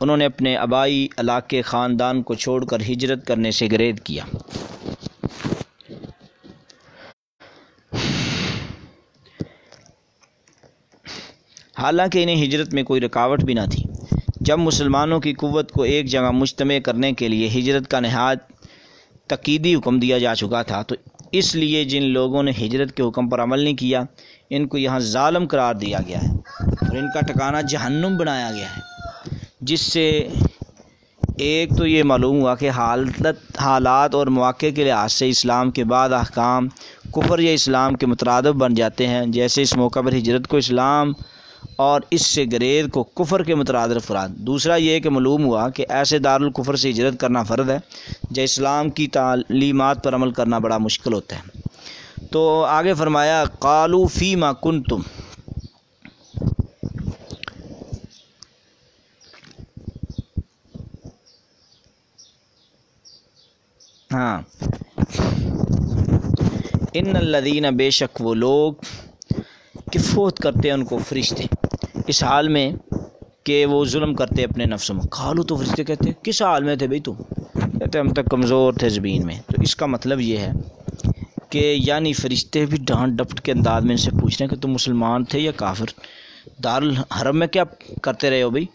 انہوں نے اپنے آبائی علاقے خاندان کو چھوڑ کر ہجرت کرنے سے گریز کیا۔ حالانکہ انہیں ہجرت میں کوئی رکاوٹ بھی نہ تھی۔ جب مسلمانوں کی قوت کو ایک جگہ مجتمع کرنے کے لیے ہجرت کا نہایت تاکیدی حکم دیا جا چکا تھا، تو اس لیے جن لوگوں نے ہجرت کے حکم پر عمل نہیں کیا ان کو یہاں ظالم قرار دیا گیا ہے اور ان کا ٹھکانہ جہنم بنایا گیا ہے، جس سے ایک تو یہ معلوم ہوا کہ حالات اور مواقع کے لحاظ سے اسلام کے بعد احکام کفر یا اسلام کے مترادف بن جاتے ہیں، جیسے اس موقع پر ہجرت کو اسلام اور اس سے گریز کو کفر کے مترادف قرار۔ دوسرا یہ کہ معلوم ہوا کہ ایسے دارالکفر سے ہجرت کرنا فرض ہے جب اسلام کی تعلیمات پر عمل کرنا بڑا مشکل ہوتا ہے۔ تو آگے فرمایا قالوا فیما کنتم، ہاں، ان الذین، بے شک وہ لوگ کہ فوت کرتے ہیں ان کو فرشتے، اس حال میں کہ وہ ظلم کرتے اپنے نفسوں میں۔ قالوا، تو فرشتے کہتے ہیں کس حال میں تھے بھئی تم؟ کہتے ہم تک کمزور تھے زمین میں۔ تو اس کا مطلب یہ ہے کہ یعنی فرشتے بھی ڈانٹ ڈپٹ کے انداز میں ان سے پوچھ رہے ہیں کہ تم مسلمان تھے یا کافر؟ دارالحرم میں کیا کرتے رہے ہو بھئی؟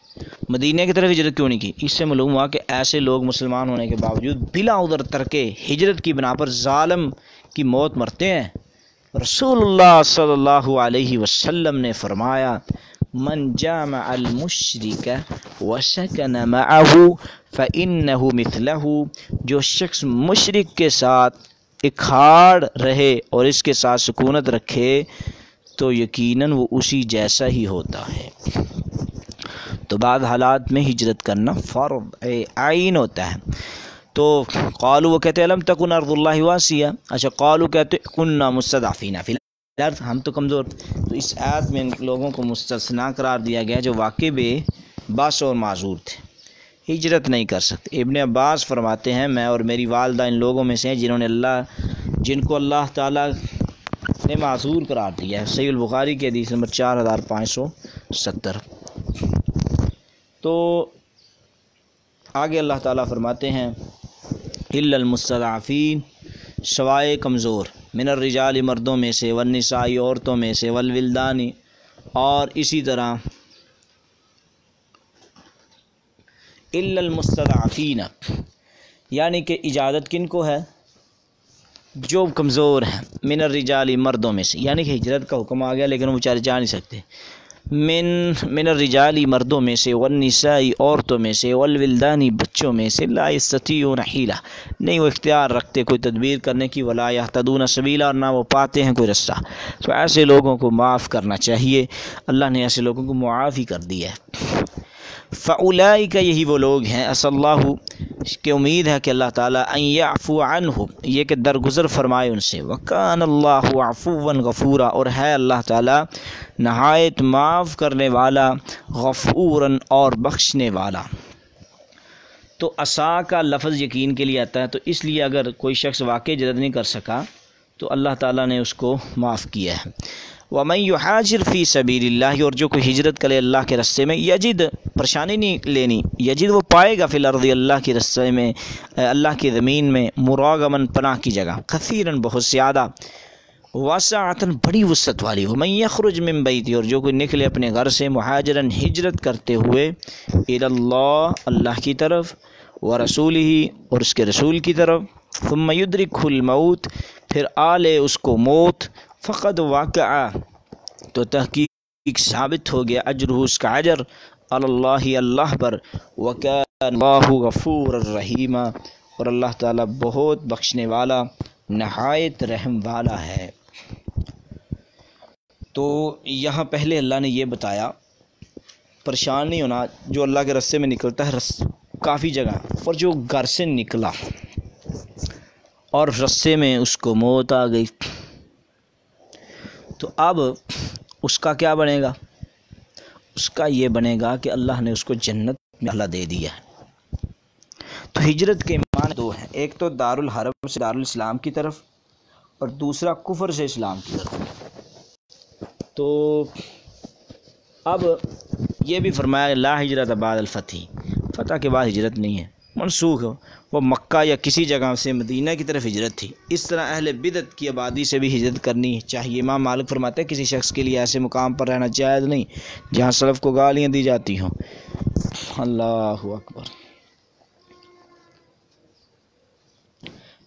مدینہ کی طرف ہجرت کیوں نہیں کی؟ اس سے معلوم ہوا کہ ایسے لوگ مسلمان ہونے کے باوجود بلا عذر ترک ہجرت کی بنا پر ظالم کی موت مرتے ہیں۔ رسول اللہ صلی اللہ علیہ وسلم نے فرمایا من جامع المشرک وسکن معه فإنه مثلہ، جو شخص مشرک کے ساتھ اکھاڑ رہے اور اس کے ساتھ سکونت رکھے تو یقیناً وہ اسی جیسا ہی ہوتا ہے۔ تو بعض حالات میں ہجرت کرنا فرض عین ہوتا ہے۔ تو قالوا، وہ کہتے ہیں لم تکن ارض اللہ واسعہ، اچھا قالوا کہتے کننا مستضعفین فی الارض، ہم تو کمزور۔ تو اس آیت میں لوگوں کو مستثنا قرار دیا گیا جو واقع بے بس اور معذور تھے، ہجرت نہیں کر سکتے۔ ابن عباس فرماتے ہیں میں اور میری والدہ ان لوگوں میں سے ہیں جن کو اللہ تعالیٰ نے معذور قرار دیا ہے۔ صحیح البخاری کی حدیث نمبر 4570۔ تو آگے اللہ تعالیٰ فرماتے ہیں الا المستضعفین، سوائے کمزور، من الرجال، مردوں میں سے، والنساء، عورتوں میں سے، والولدان، اور اسی طرح الا المستضعفین، یعنی کہ اجازت کن کو ہے؟ جو کمزور ہیں، من الرجال، مردوں میں سے، یعنی کہ ہجرت کا حکم آ گیا لیکن وہ بیچارے جا نہیں سکتے، من الرجال، مردوں میں سے، والنساء، عورتوں میں سے، والولدان، بچوں میں سے، لا یستطیعون حیلہ، نہیں وہ اختیار رکھتے کوئی تدبیر کرنے کی، ولا یہتدون سبیلا، اور نہ وہ پاتے ہیں کوئی رستہ۔ تو ایسے لوگوں کو معاف کرنا چاہیے، اللہ نے ایسے لوگوں کو معاف ہی کر دیا ہے۔ فاولئک، یہی وہ لوگ ہیں، عسى اللہ، کہ امید ہے کہ اللہ تعالیٰ ان یعفو عنہم، یہ کہ درگزر فرمائے ان سے، وکان اللہ عفوا غفورا، اور ہے اللہ تعالیٰ نہایت معاف کرنے والا، غفوراً اور بخشنے والا۔ تو عصا کا لفظ یقین کے لیے آتا ہے، تو اس لیے اگر کوئی شخص واقعی ہجرت نہیں کر سکا تو اللہ تعالیٰ نے اس کو معاف کیا ہے۔ وَمَن يُحَاجِرْ فِي سَبِيلِ اللَّهِ، اور جو کوئی ہجرت کرے اللہ کے رستے میں، یجد، پریشانی نہیں لینی، یجد وہ پائے گا، فی الارض، اللہ کے رستے میں، اللہ کی زمین میں، مراغماً، پناہ کی جگہ، کثیراً، بہت زیادہ، واسعۃً، بڑی وسعت والی، وَمَن يَخْرُجْ مِن بَيْتِهِ، اور جو کوئی نکلے اپنے گھر سے، مہاجراً، ہجرت کرتے ہوئے، الی اللہ، اللہ کی طرف، ورسولہ، اور اس کے رسول کی طرف، ثم یدرکہ الموت، پھر آ لے اس کو موت، فقد واقع، تو تحقیق ثابت ہو گیا، اجرہ، اس کا اجر، اللہ، اللہ پر، وکان اللہ غفور الرحیم، اور اللہ تعالیٰ بہت بخشنے والا، نہایت رحم والا ہے۔ تو یہاں پہلے اللہ نے یہ بتایا پریشان نہیں ہونا، جو اللہ کے رستے میں نکلتا ہے کافی جگہ، اور جو گھر سے نکلا اور رستے میں اس کو موت آ گئی، تو اب اس کا کیا بنے گا؟ اس کا یہ بنے گا کہ اللہ نے اس کو جنت میں اللہ دے دیا ہے۔ تو ہجرت کے معنی دو ہیں، ایک تو دارالحرم سے دارالاسلام کی طرف، اور دوسرا کفر سے اسلام کی طرف۔ تو اب یہ بھی فرمایا لا ہجرت بعد الفتح، فتح کے بعد ہجرت نہیں ہے، منسوخ ہو، وہ مکہ یا کسی جگہ سے مدینہ کی طرف ہجرت تھی۔ اس طرح اہل بدعت کی آبادی سے بھی ہجرت کرنی چاہیے۔ امام مالک فرماتے ہیں کسی شخص کے لیے ایسے مقام پر رہنا جائز نہیں جہاں سلف کو گالیاں دی جاتی ہوں۔ اللہ اکبر۔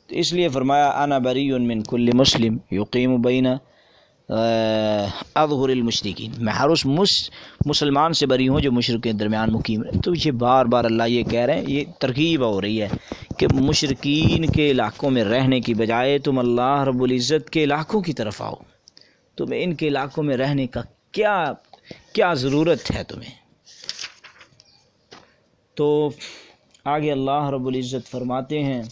تو اس لیے فرمایا انا بری من کل مسلم یقیم بین اظہر المشرکین، میں ہر اس مسلمان سے بری ہوں جو مشرک کے درمیان مقیم رہے۔ تو یہ بار بار اللہ یہ کہہ رہے ہیں، یہ ترغیب ہو رہی ہے کہ مشرکین کے علاقوں میں رہنے کی بجائے تم اللہ رب العزت کے علاقوں کی طرف آؤ، تمہیں ان کے علاقوں میں رہنے کا کیا ضرورت ہے تمہیں۔ تو آگے اللہ رب العزت فرماتے ہیں